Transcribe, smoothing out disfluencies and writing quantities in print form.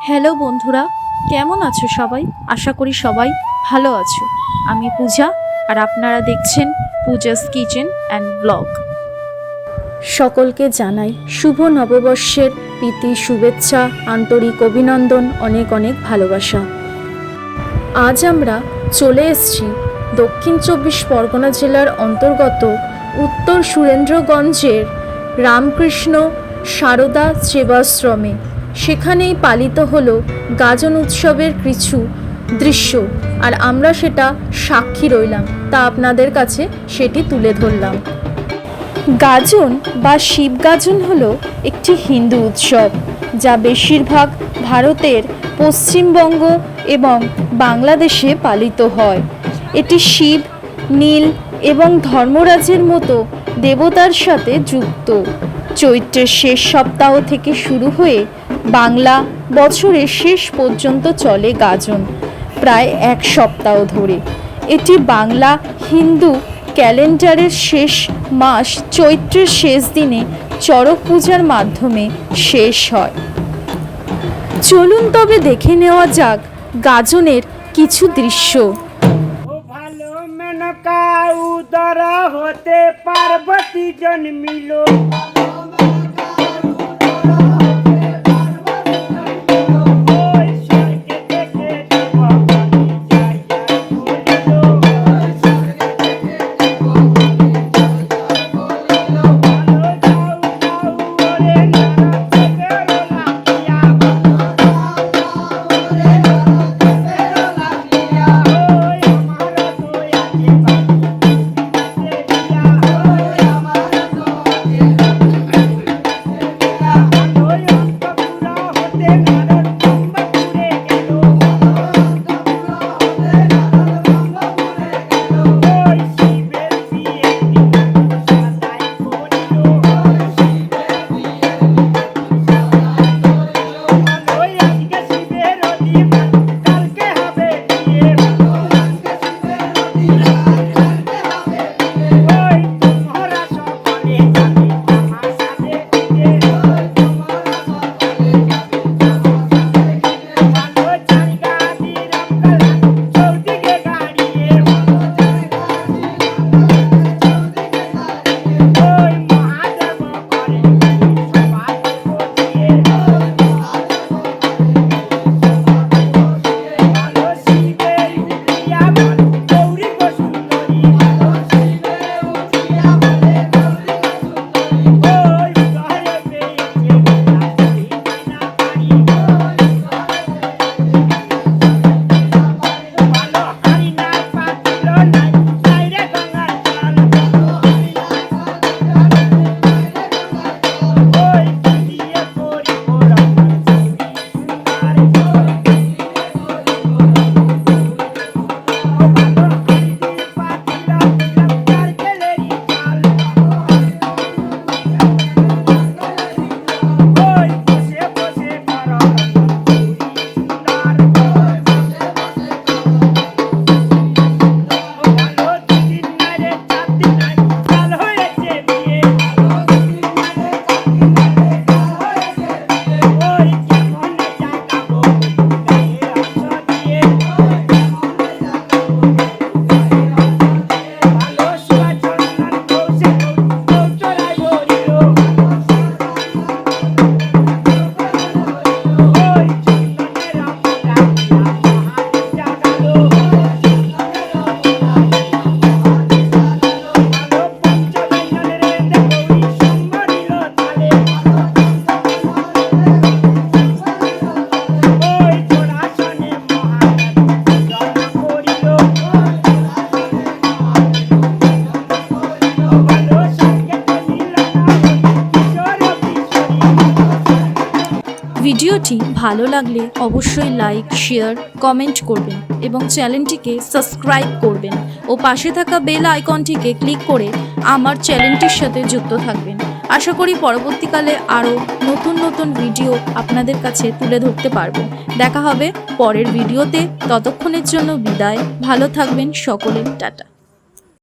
Hello বন্ধুরা, কেমন আছো সবাই? আশা করি সবাই ভালো আছো। আমি পূজা আর আপনারা দেখছেন পূজাস কিচেন অ্যান্ড ব্লগ। সকলকে জানাই শুভ নববর্ষের প্রীতি শুভেচ্ছা, আন্তরিক অভিনন্দন, অনেক অনেক ভালোবাসা। আজ আমরা চলে এসেছি দক্ষিণ 24 পরগনা জেলার অন্তর্গত উত্তর সুরেন্দ্রগঞ্জের রামকৃষ্ণ সারদা সেবাশ্রমে। সেখানেই পালিত হলো গাজন উৎসবের কিছু দৃশ্য, আর আমরা সেটা সাক্ষী রইলাম, তা আপনাদের কাছে সেটি তুলে ধরলাম। গাজন বা শিবগাজন হলো একটি হিন্দু উৎসব, যা বেশিরভাগ ভারতের পশ্চিমবঙ্গ এবং বাংলাদেশে পালিত হয়। এটি শিব, নীল এবং ধর্মরাজের মতো দেবতার সাথে যুক্ত। চৈত্রের শেষ সপ্তাহ থেকে শুরু হয়ে বাংলা বছরের শেষ পর্যন্ত চলে গাজন, প্রায় এক সপ্তাহ ধরে। এটি বাংলা হিন্দু ক্যালেন্ডারের শেষ মাস চৈত্রের শেষ দিনে চড়ক পূজার মাধ্যমে শেষ হয়। চলুন তবে দেখে নেওয়া যাক গাজনের কিছু দৃশ্য। ভালো মেনকা উদর হতে পার্বতী জন্মিল, ভিডিওটি ভালো লাগলে অবশ্যই লাইক, শেয়ার, কমেন্ট করবেন এবং চ্যানেলটিকে সাবস্ক্রাইব করবেন ও পাশে থাকা বেল আইকনটিকে ক্লিক করে আমার চ্যানেলটির সাথে যুক্ত থাকবেন। আশা করি পরবর্তীকালে আরও নতুন নতুন ভিডিও আপনাদের কাছে তুলে ধরতে পারবো। দেখা হবে পরের ভিডিওতে, ততক্ষণের জন্য বিদায়। ভালো থাকবেন সকলে, টাটা।